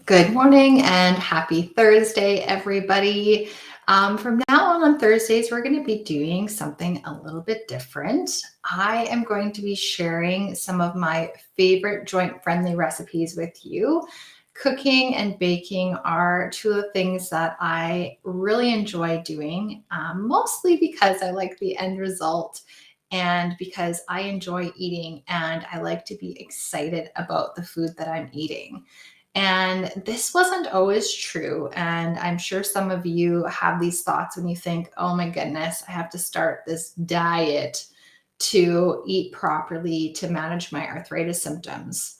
Good morning and happy Thursday, everybody. From now on Thursdays, we're going to be doing something a little bit different. I am going to be sharing some of my favorite joint-friendly recipes with you. Cooking and baking are two of the things that I really enjoy doing, mostly because I like the end result and because I enjoy eating and I like to be excited about the food that I'm eating. And this wasn't always true. And I'm sure some of you have these thoughts when you think, oh my goodness, I have to start this diet to eat properly to manage my arthritis symptoms.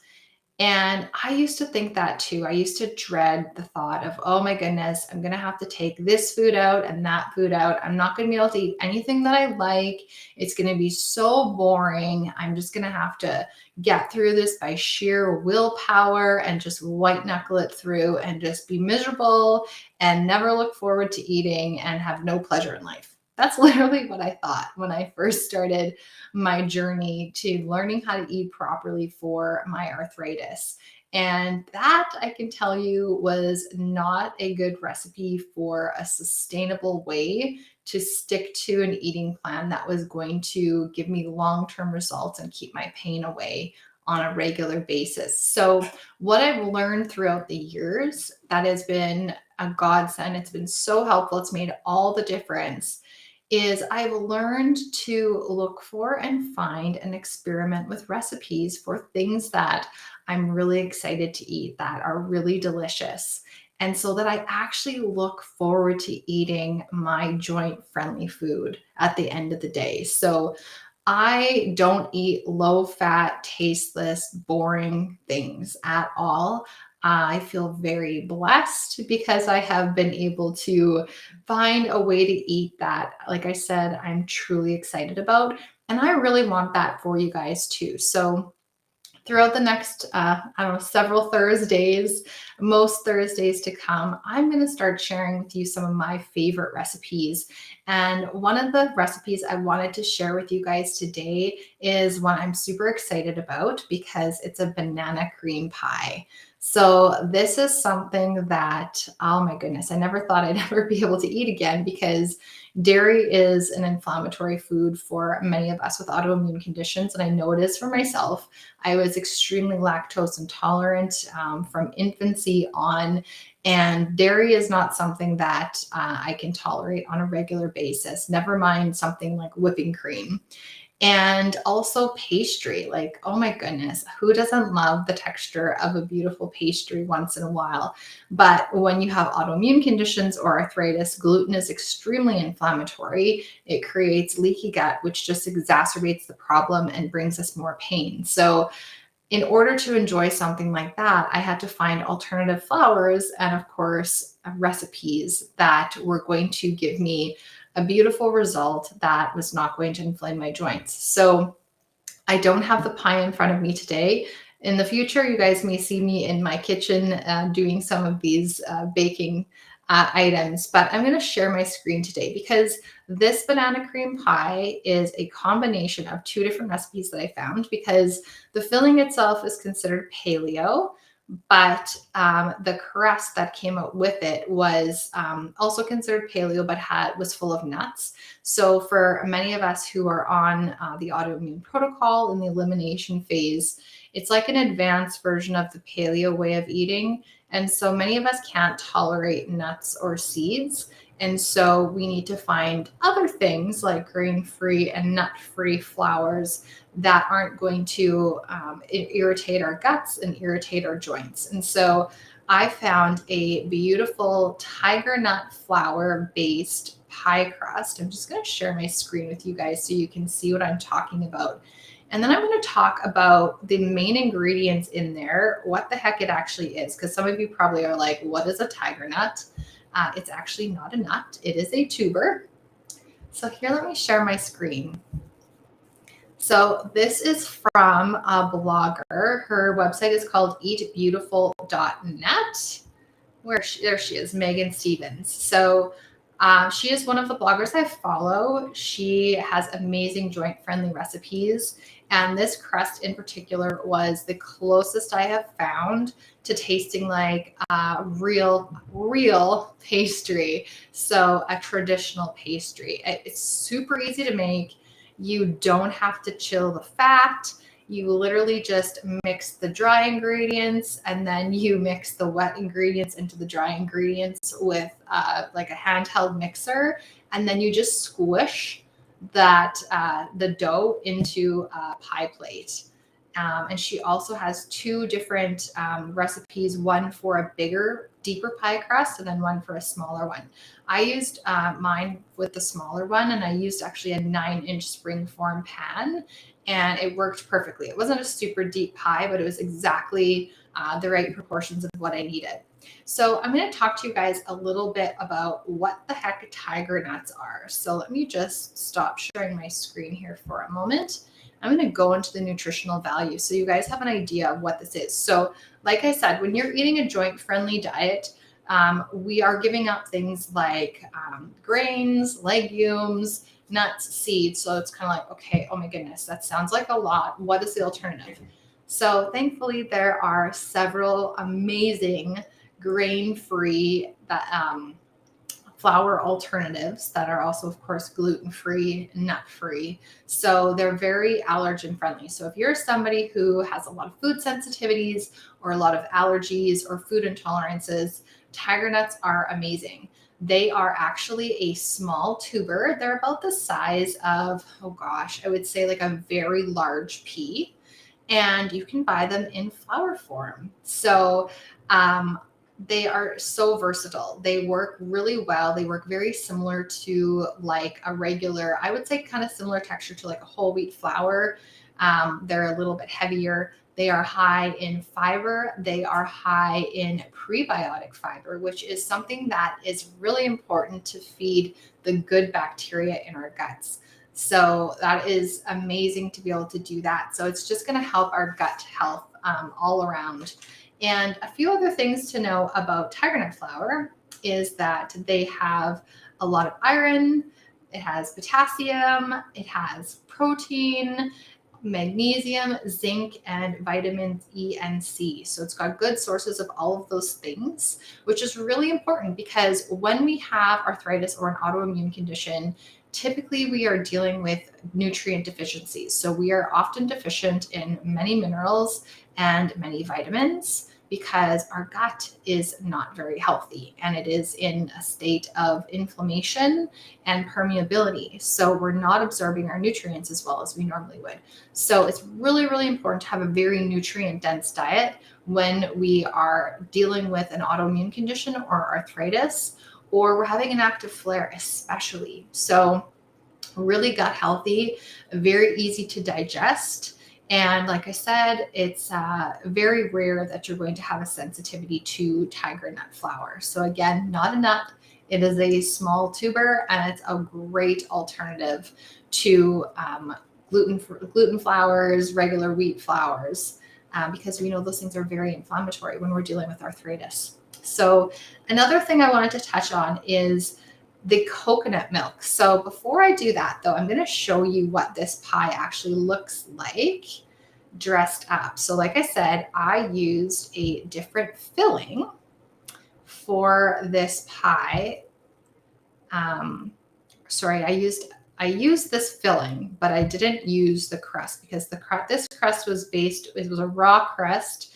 And I used to think that too. I used to dread the thought of, oh my goodness, I'm going to have to take this food out and that food out. I'm not going to be able to eat anything that I like. It's going to be so boring. I'm just going to have to get through this by sheer willpower and just white knuckle it through and just be miserable and never look forward to eating and have no pleasure in life. That's literally what I thought when I first started my journey to learning how to eat properly for my arthritis. And that I can tell you was not a good recipe for a sustainable way to stick to an eating plan that was going to give me long-term results and keep my pain away on a regular basis. So, what I've learned throughout the years that has been a godsend, it's been so helpful, it's made all the difference is I've learned to look for and find and experiment with recipes for things that I'm really excited to eat that are really delicious. And so that I actually look forward to eating my joint friendly food at the end of the day. So I don't eat low fat, tasteless, boring things at all. I feel very blessed because I have been able to find a way to eat that, like I said, I'm truly excited about. And I really want that for you guys too. So, throughout the next, I don't know, several Thursdays, most Thursdays to come, I'm going to start sharing with you some of my favorite recipes. And one of the recipes I wanted to share with you guys today is one I'm super excited about because it's a banana cream pie. So, this is something that, oh my goodness, I never thought I'd ever be able to eat again because dairy is an inflammatory food for many of us with autoimmune conditions. And I know it is for myself. I was extremely lactose intolerant from infancy on, and dairy is not something that I can tolerate on a regular basis, never mind something like whipping cream. And also pastry, like, oh my goodness, who doesn't love the texture of a beautiful pastry once in a while? But when you have autoimmune conditions or arthritis, gluten is extremely inflammatory. It creates leaky gut, which just exacerbates the problem and brings us more pain. So in order to enjoy something like that, I had to find alternative flours and, of course, recipes that were going to give me a beautiful result that was not going to inflame my joints. So I don't have the pie in front of me today. In the future, you guys may see me in my kitchen doing some of these baking items, but I'm going to share my screen today because this banana cream pie is a combination of two different recipes that I found because the filling itself is considered paleo, but the crust that came out with it was also considered paleo, but was full of nuts. So for many of us who are on the autoimmune protocol in the elimination phase, it's like an advanced version of the paleo way of eating. And so many of us can't tolerate nuts or seeds. And so we need to find other things like grain-free and nut-free flours that aren't going to irritate our guts and irritate our joints. And so I found a beautiful tiger nut flour based pie crust. I'm just going to share my screen with you guys so you can see what I'm talking about. And then I'm going to talk about the main ingredients in there, what the heck it actually is, because some of you probably are like, what is a tiger nut? It's actually not a nut, it is a tuber. So here, let me share my screen. So this is from a blogger. Her website is called eatbeautiful.net. There she is, Megan Stevens. So She is one of the bloggers I follow. She has amazing joint-friendly recipes, and this crust in particular was the closest I have found to tasting like real pastry. So a traditional pastry. It's super easy to make. You don't have to chill the fat. You literally just mix the dry ingredients and then you mix the wet ingredients into the dry ingredients with like a handheld mixer. And then you just squish the dough into a pie plate. And she also has two different recipes, one for a bigger, deeper pie crust and then one for a smaller one. I used mine with the smaller one, and I used actually a 9-inch springform pan, and it worked perfectly. It wasn't a super deep pie, but it was exactly the right proportions of what I needed. So I'm going to talk to you guys a little bit about what the heck tiger nuts are. So let me just stop sharing my screen here for a moment. I'm going to go into the nutritional value so you guys have an idea of what this is. So like I said, when you're eating a joint-friendly diet, we are giving up things like grains, legumes, nuts, seeds. So it's kind of like, okay, oh my goodness, that sounds like a lot. What is the alternative? So thankfully, there are several amazing grain-free flour alternatives that are also, of course, gluten-free, nut-free. So they're very allergen friendly. So if you're somebody who has a lot of food sensitivities or a lot of allergies or food intolerances, tiger nuts are amazing. They are actually a small tuber. They're about the size of, oh gosh, I would say like a very large pea. And you can buy them in flour form. So they are so versatile. They work really well. They work very similar to like a regular, I would say kind of similar texture to like a whole wheat flour. They're a little bit heavier. They are high in fiber. They are high in prebiotic fiber, which is something that is really important to feed the good bacteria in our guts. So that is amazing to be able to do that. So it's just going to help our gut health all around. And a few other things to know about tiger nut flour is that they have a lot of iron, it has potassium, it has protein, magnesium, zinc, and vitamins E and C. So it's got good sources of all of those things, which is really important because when we have arthritis or an autoimmune condition, typically we are dealing with nutrient deficiencies. So we are often deficient in many minerals and many vitamins because our gut is not very healthy and it is in a state of inflammation and permeability. So we're not absorbing our nutrients as well as we normally would. So it's really, really important to have a very nutrient dense diet when we are dealing with an autoimmune condition or arthritis, or we're having an active flare, especially. So really gut healthy, very easy to digest. And like I said, it's very rare that you're going to have a sensitivity to tiger nut flour. So again, not a nut. It is a small tuber, and it's a great alternative to gluten flours, regular wheat flours, because we know those things are very inflammatory when we're dealing with arthritis. So another thing I wanted to touch on is the coconut milk. So before I do that, though, I'm going to show you what this pie actually looks like dressed up. So like I said, I used a different filling for this pie. Sorry, I used this filling, but I didn't use the crust because this crust was it was a raw crust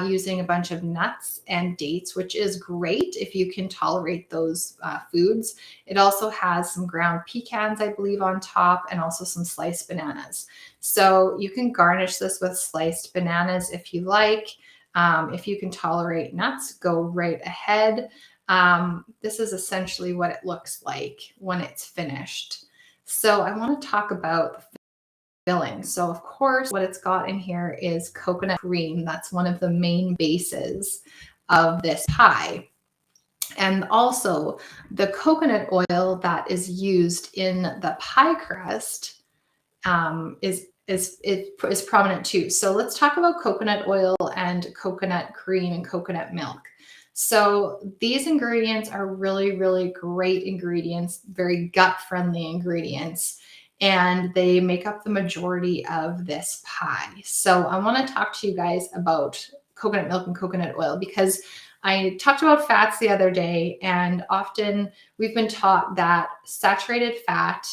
using a bunch of nuts and dates, which is great if you can tolerate those foods. It also has some ground pecans, I believe, on top, and also some sliced bananas. So you can garnish this with sliced bananas if you like. If you can tolerate nuts, go right ahead. This is essentially what it looks like when it's finished. So I want to talk about the filling. So of course, what it's got in here is coconut cream. That's one of the main bases of this pie. And also the coconut oil that is used in the pie crust is is prominent too. So let's talk about coconut oil and coconut cream and coconut milk. So these ingredients are really, really great ingredients, very gut-friendly ingredients, and they make up the majority of this pie. So I want to talk to you guys about coconut milk and coconut oil because I talked about fats the other day, and often we've been taught that saturated fat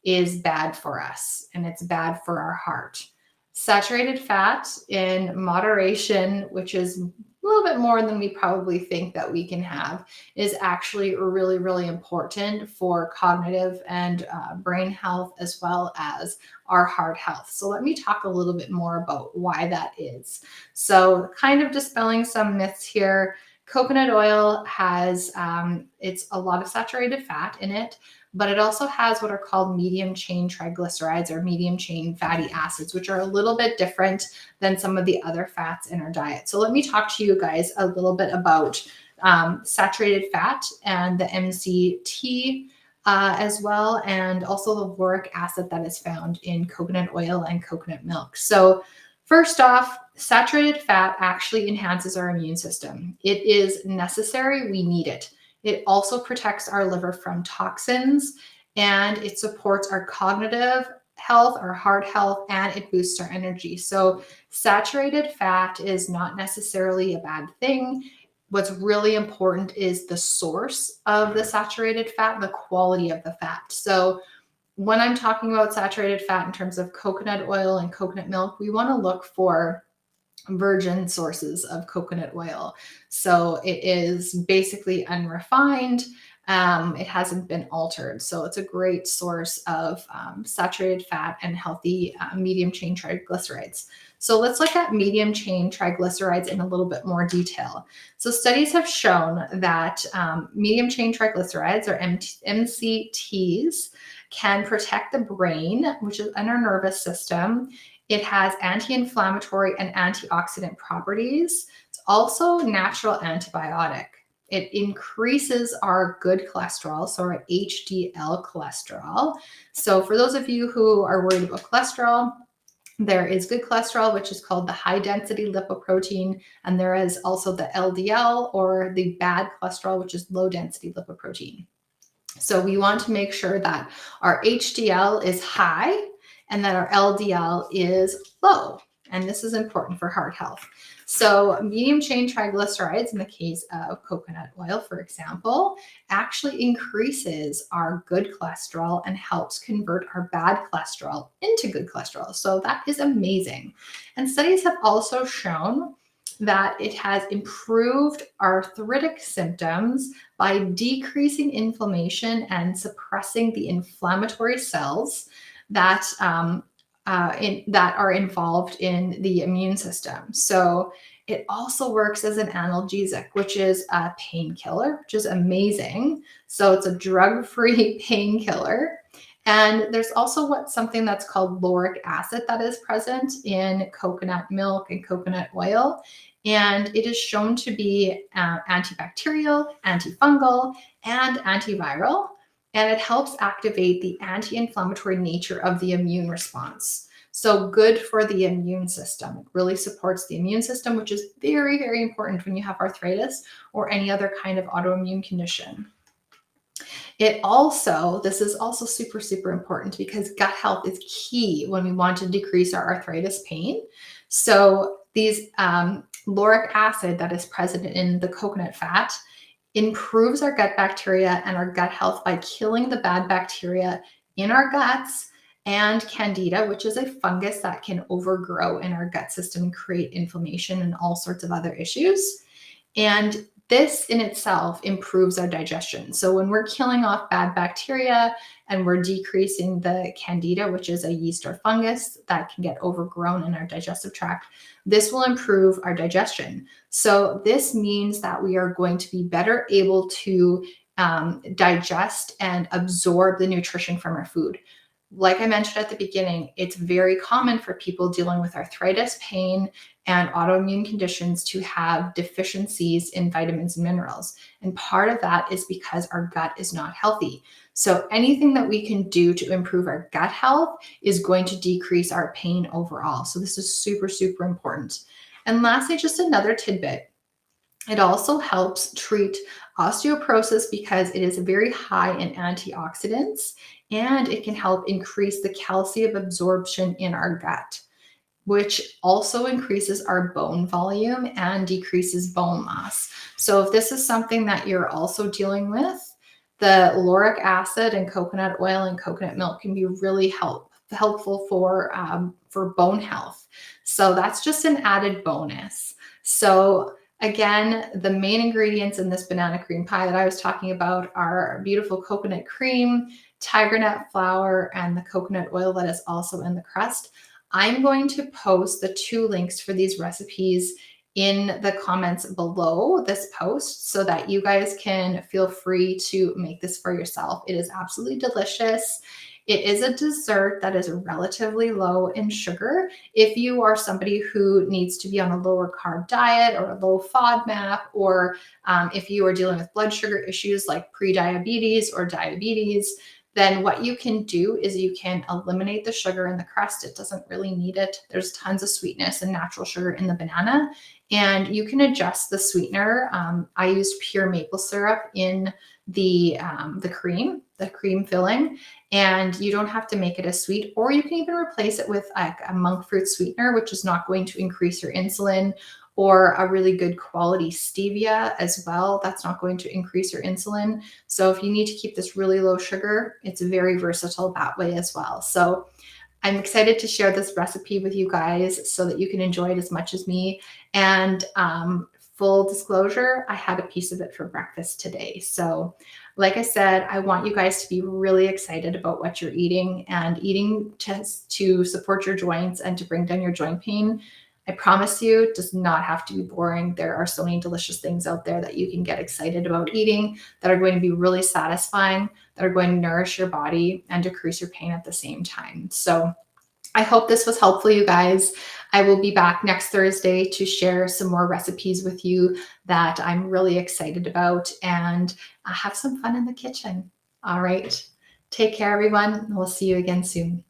is bad for us and it's bad for our heart. Saturated fat in moderation, which is a little bit more than we probably think that we can have, is actually really, really important for cognitive and brain health as well as our heart health. So let me talk a little bit more about why that is. So kind of dispelling some myths here. Coconut oil has it's a lot of saturated fat in it, but it also has what are called medium chain triglycerides or medium chain fatty acids, which are a little bit different than some of the other fats in our diet. So let me talk to you guys a little bit about saturated fat and the MCT as well, and also the lauric acid that is found in coconut oil and coconut milk. So first off, saturated fat actually enhances our immune system. It is necessary. We need it. It also protects our liver from toxins, and it supports our cognitive health, our heart health, and it boosts our energy. So saturated fat is not necessarily a bad thing. What's really important is the source of the saturated fat, the quality of the fat. So when I'm talking about saturated fat in terms of coconut oil and coconut milk, we want to look for virgin sources of coconut oil. So it is basically unrefined. It hasn't been altered. So it's a great source of saturated fat and healthy medium chain triglycerides. So let's look at medium chain triglycerides in a little bit more detail. So studies have shown that medium chain triglycerides or MCTs can protect the brain, which is in our nervous system. It has anti-inflammatory and antioxidant properties. It's also natural antibiotic. It increases our good cholesterol, so our HDL cholesterol. So for those of you who are worried about cholesterol, there is good cholesterol, which is called the high density lipoprotein, and there is also the LDL or the bad cholesterol, which is low density lipoprotein. So we want to make sure that our HDL is high and that our LDL is low. And this is important for heart health. So medium chain triglycerides, in the case of coconut oil, for example, actually increases our good cholesterol and helps convert our bad cholesterol into good cholesterol. So that is amazing. And studies have also shown that it has improved arthritic symptoms by decreasing inflammation and suppressing the inflammatory cells that that are involved in the immune system. So it also works as an analgesic, which is a painkiller, which is amazing. So it's a drug-free painkiller. And there's also something that's called lauric acid that is present in coconut milk and coconut oil. And it is shown to be antibacterial, antifungal, and antiviral. And it helps activate the anti-inflammatory nature of the immune response. So good for the immune system. It really supports the immune system, which is very, very important when you have arthritis or any other kind of autoimmune condition. This is also super, super important because gut health is key when we want to decrease our arthritis pain. So these lauric acid that is present in the coconut fat improves our gut bacteria and our gut health by killing the bad bacteria in our guts and candida, which is a fungus that can overgrow in our gut system and create inflammation and all sorts of other issues. And this in itself improves our digestion. So when we're killing off bad bacteria and we're decreasing the candida, which is a yeast or fungus that can get overgrown in our digestive tract, this will improve our digestion. So this means that we are going to be better able to digest and absorb the nutrition from our food. Like I mentioned at the beginning, it's very common for people dealing with arthritis, pain, and autoimmune conditions to have deficiencies in vitamins and minerals. And part of that is because our gut is not healthy. So anything that we can do to improve our gut health is going to decrease our pain overall. So this is super, super important. And lastly, just another tidbit. It also helps treat osteoporosis because it is very high in antioxidants, and it can help increase the calcium absorption in our gut, which also increases our bone volume and decreases bone mass. So if this is something that you're also dealing with, the lauric acid and coconut oil and coconut milk can be really helpful for bone health. So that's just an added bonus. So again, the main ingredients in this banana cream pie that I was talking about are beautiful coconut cream, tiger nut flour, and the coconut oil that is also in the crust. I'm going to post the 2 links for these recipes in the comments below this post so that you guys can feel free to make this for yourself. It is absolutely delicious. It is a dessert that is relatively low in sugar. If you are somebody who needs to be on a lower carb diet or a low FODMAP, or if you are dealing with blood sugar issues like prediabetes or diabetes, then what you can do is you can eliminate the sugar in the crust. It doesn't really need it. There's tons of sweetness and natural sugar in the banana, and you can adjust the sweetener. I used pure maple syrup in the cream filling, and you don't have to make it as sweet, or you can even replace it with like a monk fruit sweetener, which is not going to increase your insulin, or a really good quality stevia as well. That's not going to increase your insulin. So if you need to keep this really low sugar, it's very versatile that way as well. So I'm excited to share this recipe with you guys so that you can enjoy it as much as me. And full disclosure, I had a piece of it for breakfast today. So like I said, I want you guys to be really excited about what you're eating, and eating to support your joints and to bring down your joint pain. I promise you, it does not have to be boring. There are so many delicious things out there that you can get excited about eating that are going to be really satisfying, that are going to nourish your body and decrease your pain at the same time. So I hope this was helpful, you guys. I will be back next Thursday to share some more recipes with you that I'm really excited about, and have some fun in the kitchen. All right. Take care, everyone. We'll see you again soon.